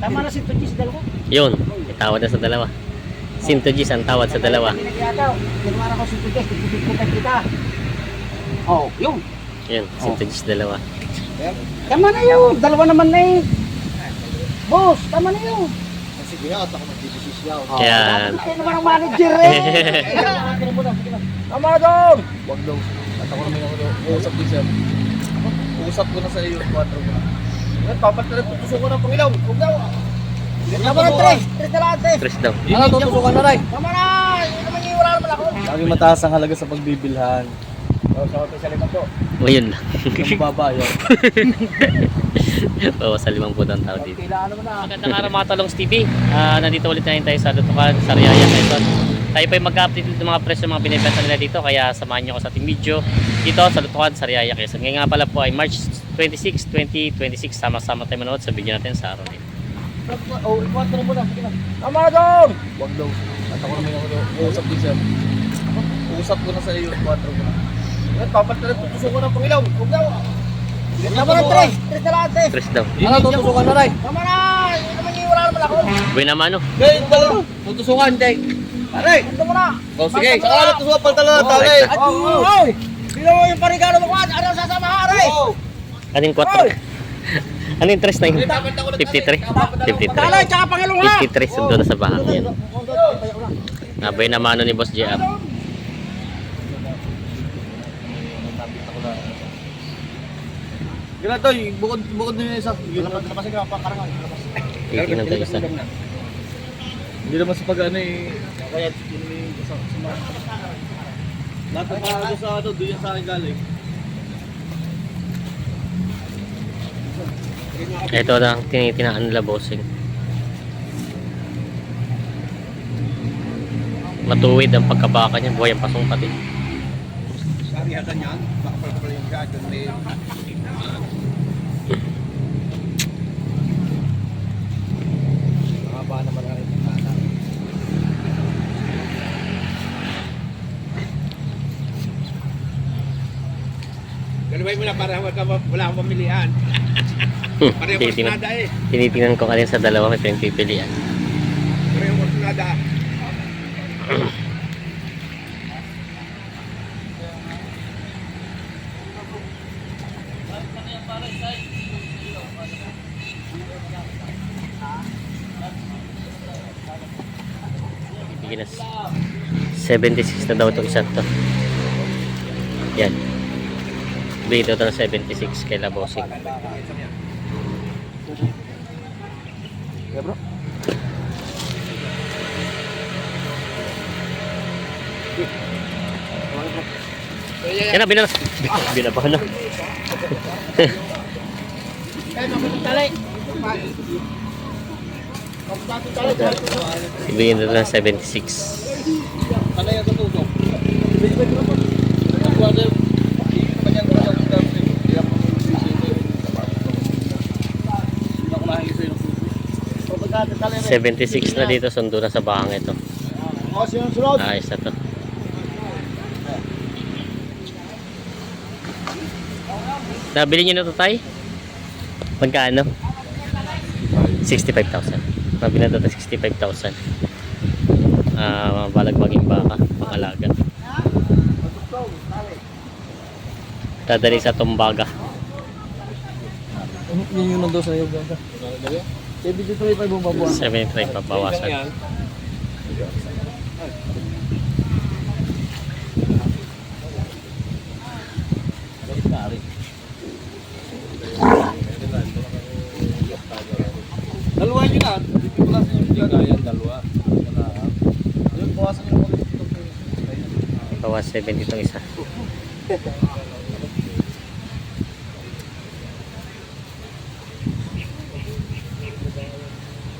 Tama na si Tugis, dalawa. Yun, itawad na sa dalawa. Sintugis ang tawad sa dalawa. Pinagmara ko si Tugis, nagpipikutan kita. Oh, yun. Yun, sintugis dalawa. Tama na yun, dalawa naman na eh. Boss, tama na yun. Sige, at ako magdidesisyon. Yan. Ay naman ang manager eh. Tama na doon. Huwag daw. At ako naman ako uusap din siya. Uusap ko na sa iyo, 4 ko. Papat na rin, tutusukan ng Pangilaw. Huwag daw. Tama na, Tres. Tres na lang, Tres. Tres daw. Ano, tutusukan na rin. Tama na, yun naman yung wala naman ako. Lagi mataas ang halaga sa pagbibilhan. Sa hotel sa limang po. O yun lang. Ang babayan. Bawas sa 50 ang tao dito. Kailangan naman na. Magandang araw mga Talongs TV. Nandito ulit na tayo sa Lutukan, Sariaya, Quezon. Tayo pa yung mag-update ng mga presyo ng mga binibenta nila dito. Kaya samahan nyo ko sa ating video dito sa Lutukan, Sariaya, Quezon. Ngayon nga pala po ay March 26, 2026. Sama-sama tayo manood sa video natin sa araw na ito. Oh, 4 na muna. Sige na. Tama na doon. Huwag daw. At ako naman ako uusap din siya. Uusap ko na sa iyo, 4 ko. Papat na rin, tutusukan ng Pangilaw. Huwag daw. Tama na, Tres. Tres na lang, Tres. Tres daw. Ano, tutusukan na rin. Tama na, yun naman yung wala naman ako. Buhay naman no. Ngayon pala, tutusukan, Jay. Pare. Ito mo na. O sige, saka na tutusukan pala talaga, tali. At oy, sino mo yung parigalo mo kwan? Ano sasama ka, Aray? Kaning 4. Ano yung tres na yun? 53? 53. Talay, tsaka Pangilong ha. 53 sundo na sa bahay yan. Nabay naman ano ni Boss JR. Ganito, bukod din yung isa. Labas ka pa, karangal. Titingnan tayo isa. Hindi naman sa pag-ano eh. Kaya sa lahat ng pangako sa ano, doon yan sa akin galing. Ito na ang tinitinaan nila bossing. Matuwid ang pagkabaka niya, buhay ang pasong pati. Sarihatan yan, baka pala yung gagawin may... Nakaba naman nga rin yung kata. Galaway mo na para wala akong pamilihan. Pareho Tinitingnan, nada eh. tinitingnan ko kanina sa dalawa may pinipilian. Pareho nada. Bigyan na 76 na daw itong isa to. Yan. Bigyan daw ito ng 76 kay Labosing. Yeah, bro. Yan na, binalas. Binabahan na. Talay. Ibigyan daw ng 76. Ano yung tutusok? Nagwada yung kanyang gawin ng dami. Hindi ako mag-isip. 76 na dito, sundo na sa bahang ito. O, sunod. Ayos na to. Nabili nyo na ito tayo? Magkano? 65,000. Nabili na ito 65,000. Balag maging baka, pangalaga. Dadali sa Tumbaga. Yun yung nandun sa iyo. 73 mo babuan. 73 pabawasan. Dalawa yun na. Bawasan yung dyan. Ayan, dalawa. Yun, bawasan yung Bawas 70 itong isa.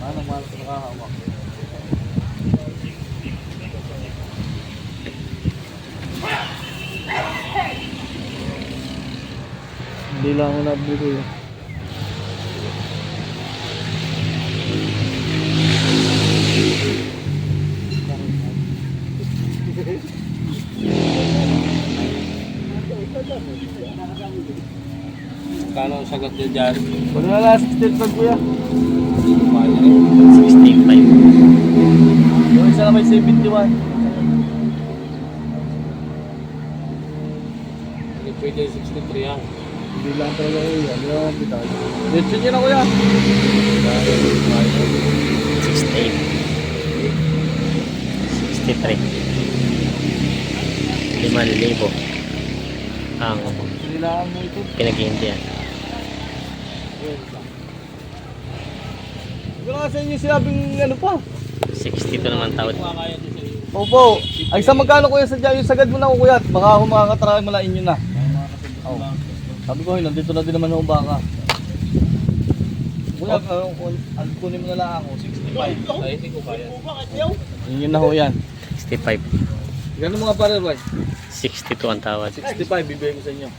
Anong mahal sa nakahawak? Hindi lang ako nabili yun. Kano ang sagot niya dyan? Wala na, 16 pag kuya. Hindi ko kaya. Yung isa na may 71. Hindi pwede 63 yan. Hindi lang talaga ko yan. Hindi lang kita. Let's yun ako yan. 68. 63. 5,000 ang Kailangan mo ito. pinag-iindihan. Wala nga sa inyo sinabing ano pa. 62 naman tawad. Opo. Ay sa magkano kuya sadya yung sagad mo na kuya. Baka ako makakatry mo na inyo na. Oh. Sabi ko, nandito na din naman yung baka. Kuya, kunin mo na lang ako. 65. Ay, hindi ko kaya. Yun na ho yan. 65. Gano'n mga pare, boy? 62 ang tawad. 65, bibigay ko sa inyo.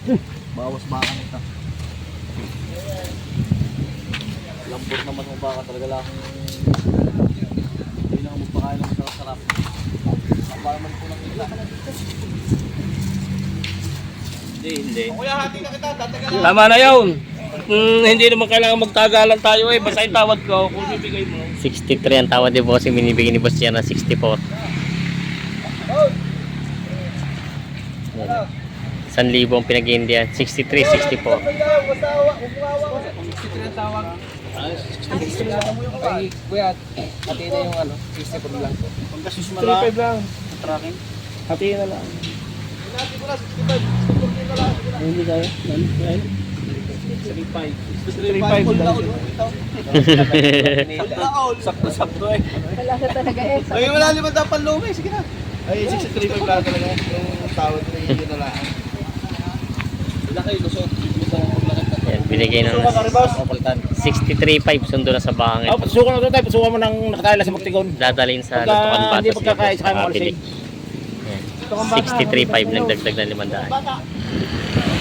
Bawas baka nito. Lambot naman ng baka talaga lang. Hindi na magpakain ng sarap-sarap. Para man po ng ila. Hindi. Kuya, hati na kita. Tatagalan. Tama na yun. Hindi naman kailangan magtagalan tayo eh. Basta yung tawad ko, kung bibigay mo. 63 ang tawad ni boss. Yung binibigay ni boss yan na 64. Yan. 1,000 ang pinag-iindihan. 63, 64. Ay, kuya, hati na yung ano, 64 lang. Pagkasus mo 35 lang. tracking. Hatiin na lang. Hinati ko na, 65. Hindi kaya. 35. Full na ulo. Sakto-sakto eh. Wala na talaga eh. Ay, wala naman dapat lumi. Sige na. Ay, 63 lang talaga yung tawad na hindi na lang. Wala kayo, lusot. Yan, binigay ng 63.5. Sundo na sa bangin. Oh, pasukan na ito tayo. Pasukan mo ng nakatala sa Magtigon. Dadalhin sa Pagka Lutukan hindi Batas. magkakaya sa kanya, Pili. Yan. 63.5. Nagdagdag na 500.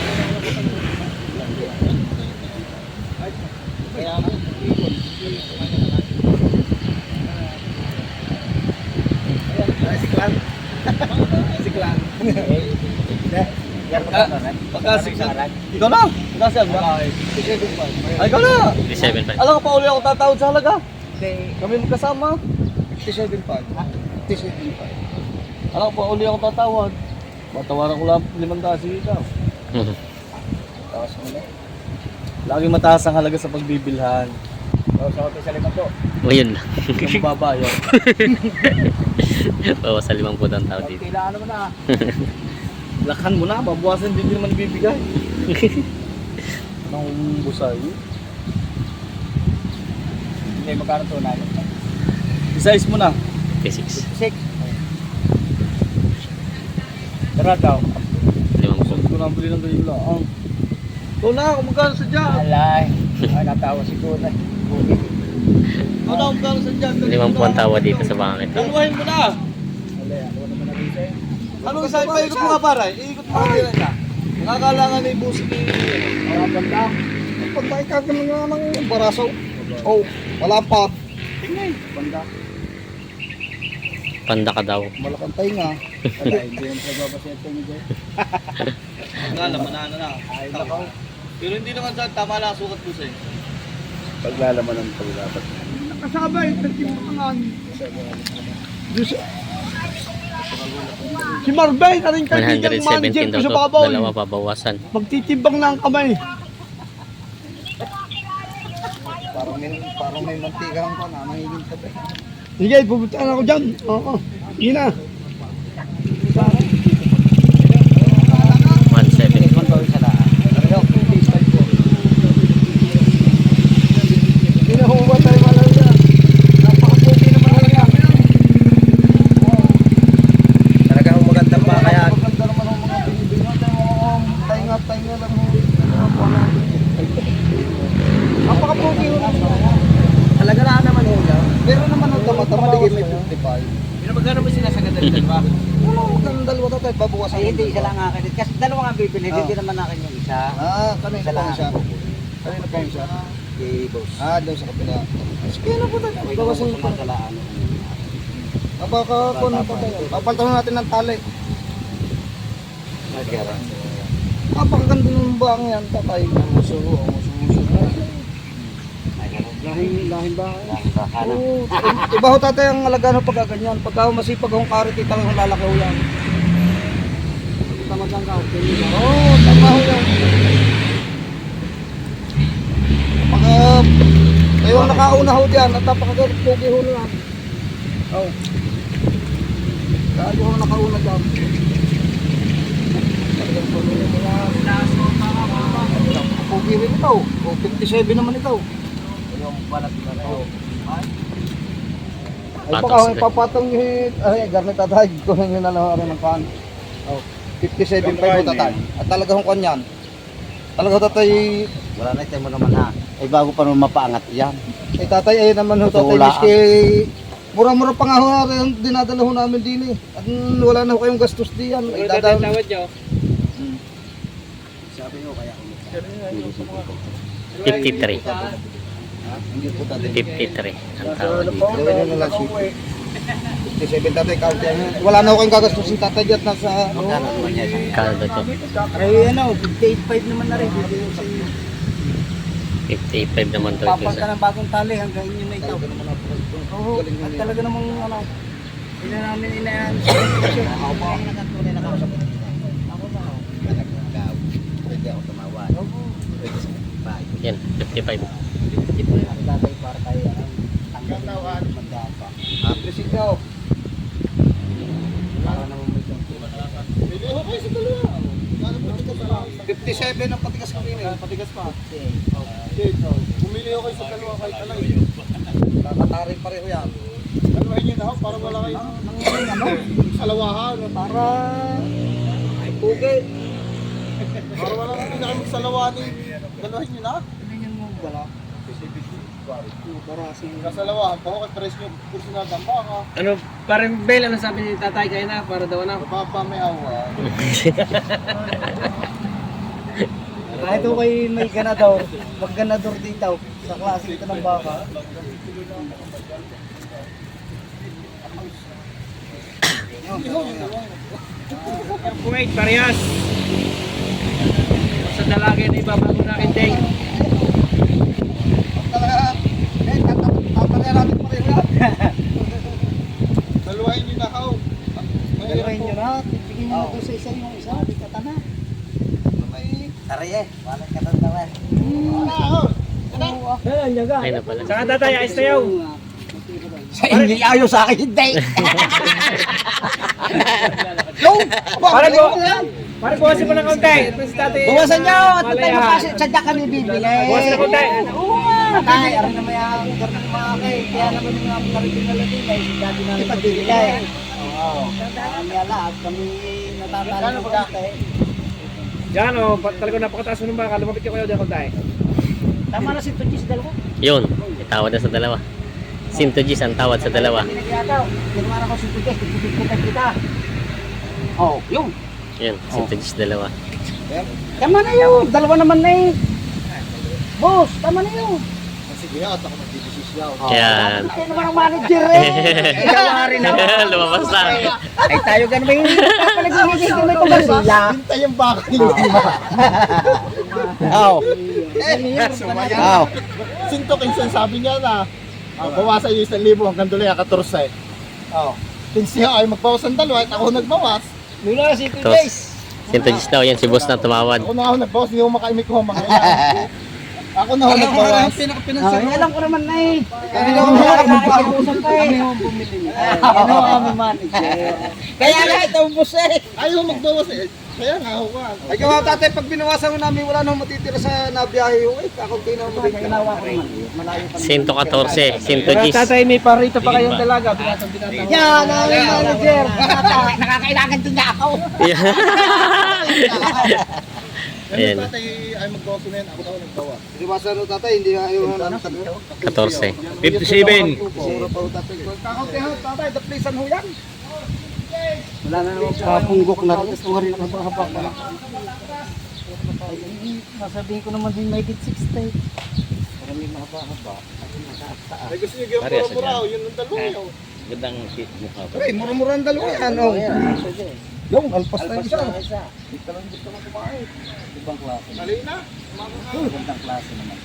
Siklan. Siklan. Pagka-siklan. Ikaw na. Nasaan ba? Ay, ikaw na. 57.5. Alam ko pa uli ako tatawad sa halaga. Kami magkasama. 57.5. Alam ko pa uli ako tatawad. Matawaran ko lang 500 sige ikaw. Tawas mo na. Laging mataas ang halaga sa pagbibilhan. Sa hotel sa 5 O yun lang. Ang mababa yun. Bawas sa 50 ang tawad dito. Kailangan mo na. Lakhan mo na, babawasan din naman ibibigay. Anong busay? Hindi, magkano to na? Isize mo na. 56. 6. Tara daw. 50. Gusto ko na bili ng ganyan lang. Ito na, kung magkano sa dyan. Alay. Ay, natawa si Kuna. Ito na, kung magkano sa dyan. 50 ang tawad dito sa bangin. Dalawahin mo na. Alay, ano naman na dito eh. Anong isa? Paikot mo nga para. Iikot mo nga din siya. Nakakalangan na yung busi ni... Banda. Pagpaikag naman nga ng baraso. Oh, wala pa. Tingnan. Banda. Panda ka daw. Malakang tayo nga. Alay, hindi yung pagbabaseto niyo dyan. Nga, lamanana na. Ay, nakaw. Pero hindi naman sa tama lang sukat ko sa'yo. Paglalaman ng paglabat. Nakasabay, nagtimbangan. Si Marbay, na rin kaibigang manager 117 ko daw sa to. babaw. Dalawa babawasan. Magtitimbang na ang kamay. Parang may mantika ko na, mahiging tabi. Sige, pupuntaan ako dyan. Oo, sige na. 170. Ito ba isa na? Pero, freestyle ko. Hinahuwa tayo malala. Napakapugi naman talaga. Talaga ang magandang bakayan. Maganda naman ang mga binibigyan tayo. Tainga lang. Napakapugi naman. Talaga na naman yun. Pero naman ang tama-tama, ligay may 55. Pero magkano ba sinasagad ng dalawa? Ano, magandang dalawa to tayo, babawasan. Ay, hindi, isa lang akin. Kasi dalawa nga bibili, hindi naman akin yung isa. Kanina Isa lang pa siya. akin. Kanina pa siya. Kay boss. Doon sa kapila. Sige na po tayo. May Bawasan gusto yung man sa laan. Napakakuha pa tayo. Papalitan natin ng tali. Nagkara. Napakaganda ng bang yan, tatay. Musuho. Nagkara. Lahing bahay. Oo, iba ho tatay ang alagaan ng pagkaganyan. Pagka masipag akong karity talagang lalaki ho yan. Tamad lang ka. Oo, tama ho yan. Pagka kayo ang nakauna ho dyan at napakagpugi ho na yan. Oo. Kayo ho nakauna dyan. Talagang pugi rin ito. O 57 naman ito. Yung balat na ito. Ay Patong baka sila. papatong yung ay garnet tatay ko nang yun na lang ng pan. Oh, 57 pa yung tatay. At talaga hong kanyan. Talaga tatay Wala na tayo mo naman ha. Ay bago pa naman mapaangat yan. ay tatay ay naman ho tatay Wala. miski mura-mura pa nga ho rin dinadala ho namin din eh. At wala na ho kayong gastos diyan. Ay dadaan. Sabi ko kaya 53. hindi po tatay. 53 ang tawad dito. Gawin nyo na lang si 57 tatay count yan. Wala na ho kayong gagastusin tatay diyan nasa Magkano naman niya isang Kano ba ito? ay ano, 58.5 naman na rin. 55 naman to. Papal ka ng bagong tali hanggang inyo na ikaw. Oo, at talaga namang ano, hindi na namin inayaan. Ako po ang nakatunay na kausap. Ako na ako. Pwede ako tumawa. Yan, 55. Ang tatay para tayo tanggalin magdapa. Presig daw. Para naman may Pwede ho kayo sa dalawa. 57 ang patigas kami eh. Patigas pa. Bumili ho kayo sa dalawa kahit alay. Kakatari pareho yan. Dalawahin nyo na ho para wala kayo ano, salawahan. Para ay pugi. Para wala kayo na kami salawahan. Dalawahin nyo na. Hindi mo wala. Kasalawahan pa ho kay presyo kurso na damba ka. Ano, parang Bel, ano sabi ni tatay kayo na, para daw na. Papa may awa. Kahit ako kayo may ganador, mag ganador dito sa klase ito ng baka. Kuwait, parehas. Sa dalagay na ibabago na akin day. Talaga, tatalian natin pareho yan. Dalawahin nyo na ho. Dalawahin nyo na, bigyan nyo na doon sa isa yung isa, di kata na. Taraye, wala ka na naman. Ay na pala. Saka tatay, ayos tayo. Sa inyo ayaw sa akin, hindi. Pare po, pare po kasi mo ng kaunti. Ito si tatay. Buwasan nyo, at Malay, tayo ha? kasi sadya kami bibili. Buwasan ng kaunti. Oo nga, tay, aram naman yung karnang mga kay, kaya naman yung mga karitin na lagi, dahil si dati namin pagbibigay. Oo, kami ala, at kami natatalo ng kaunti. Diyan o, talaga napakataas mo ng baka. Lumapit ka kayo dyan kaunti. Tama na si Tugis, dalawa. Yun, itawad na sa dalawa. Sintojis ang tawad sa dalawa. Pinagyataw, kinuha ko si Tugis, tugis kita. Oh, yun. Yun, sintojis dalawa. Tama na yun, dalawa naman na eh. Boss, tama na yun. Sige, at ako magdidesisyon. Yan. Tayo naman ang manager eh. Ikaw rin ako. Lumabas na. Ay tayo ganun ba yung papalagigigil ko may kumasila. Hintay yung baka ninyo. Aw. Aw. Sinto kinsan sabi niya na bawasan yung 1,000 hanggang doon yung 14. Aw. Kinsi ay magbawas ng dalawa at ako nagbawas. Mula si Tos. Sintojis daw yan, si boss na tumawad. Ako na ako nagbawas, hindi ako makaimik ko mga Ako na ako nagbawas. alam ko naman na eh. Kami naman makakapag-usap ka eh. Kami naman bumili niya. Ano kami manager. Kaya nga ito boss eh. Ayaw magbawas eh. Kaya nga ako ka. Ay kaya tatay, pag binawasan mo namin, wala nang matitira sa nabiyahe. Ay, kakunti na mo. Ginawa ko naman. Malayo pa. 114, sintojis. Tatay, may parito pa kayong dalaga. Binatang. Yan, ang manager. Nakakailangan din niya ako. Ayan, Tatay ay magbawas na yan, ako na ako nagbawas. Binawasan mo tatay, hindi ayaw na namin sabi. 14. 57. Kakunti ho tatay, daplisan ho yan. Wala na naman kapunggok na rin. Gusto nga rin ang haba ka na. Nasabihin ko naman din may 60. Para may mahaba-haba. Ay gusto niyo gawin mura-mura, yun ang dalawa yun. Gandang mukha. Ay, mura-mura ang dalawa yan. Oh. Sige. Yung, alpas na yung isa. Ito lang gusto mo kumain. Ibang klase. Mali na. Ibang klase naman.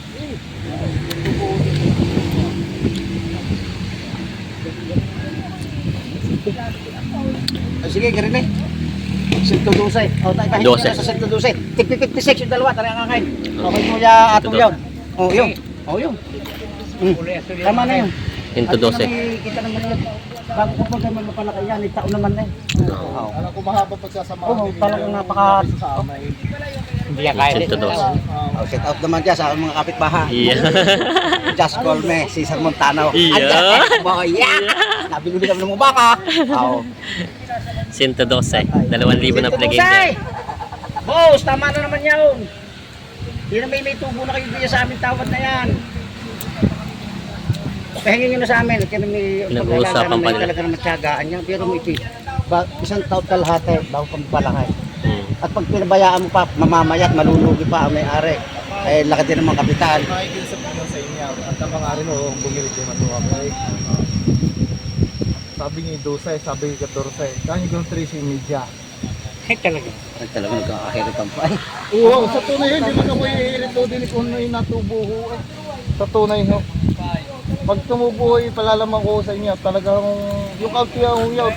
Sige, garin eh. 112. O, tayo kahit 12. na sa 112. Tig 56 yung dalawa, tara nga kain. Okay mo ya atong yun. Oh, yun. Oh, yun. Tama na yun. Into 12. Kita naman yun. Bago ko pa naman mapalaki yan, taon naman na eh. Oo. Alam ko mahaba pagsasamahan. Oo, talagang napaka... Hindi kaya into 12. Oh, set out naman dyan sa mga kapitbahay. Iya. Just call me, Cesar Montano. Iya. Andyan, boy, yeah! Nabili kami ng mga baka. Oo. 112. 2,000 na plug dyan. Boss, tama na naman yun. Hindi na may tubo na kayo bigyan sa amin tawad na yan. Pahingin nyo na sa amin. Kaya may Nag-uusapan pa nila. talaga naman tiyagaan yan. Pero may isang taon kalahati bago kami palakay. At pag pinabayaan mo pa, mamamayat, malulugi pa ang may-ari. Eh, laki din naman kapital. Nakikiusap ko sa inyo. At ang mga rin ho, bumili ko na tuwa ko. Sabi niya 12, sabi niya 14. Kanya ko 13 media. Ay, talaga nagkakahiripan pa. Oo, sa tunay yun, hindi man ako iilit o din kung may natubo ho. Sa tunay ho. Pag tumubo ho, palalaman ko sa inyo, talagang yung kautiya ho yun.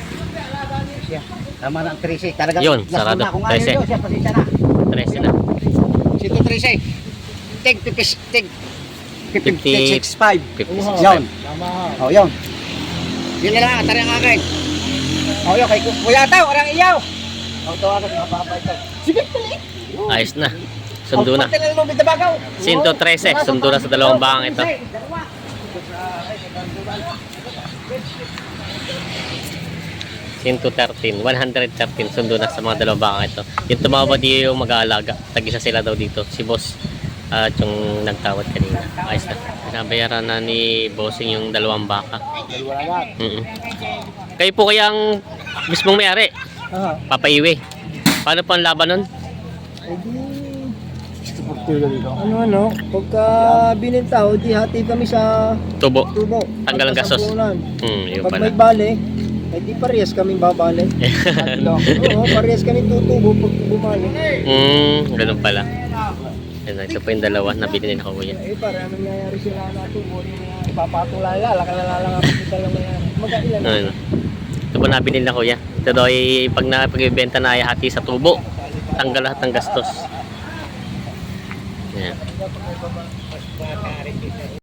Siya. Tama na ang 13. Talagang Yun, last sarado. na. Kung ayaw 13. nyo, siya, pasensya na. 13 na. Sito 13. Tig 56.5. 56. Yun. Tama ha. Oh, yun. Yun na lang, tari ang akin. Oh, yun, kay Kuya Taw, orang iyaw. Oh, ito agad, mababa ito. Sige, tuloy. Ayos na. Sundo na. Pagpagtin na lumit na bagaw. 113. Sundo na sa dalawang bakang ito. Dalawa. 113. 113. Sundo na sa mga dalawang bakang ito. Yung tumawad di yung mag-aalaga. Tag-isa sila daw dito. Si boss. At yung nagtawad kanina. Ayos na. Nabayaran na ni bossing yung dalawang baka. Kayo po kaya ang mismong may-ari. Papaiwi. Paano po ang laban nun? Ano, pagka binintaw, di hati kami sa Tubo. tubo. Tanggal ang gastos. Yun Pag pala. may bale, eh di parehas kaming babale. Oo, parehas kami tutubo pag bumali. Ganun pala. Yan, ito po yung dalawa na binili na kuya. Eh, para anong nangyayari sila na tubo, ipapatulala, lang ako kita lang mayayari. Magkailan na. Ano. Ito po na binili na kuya. Ito daw ay pag napagbenta na ay hati sa tubo. Tanggal lahat ng gastos. Yan.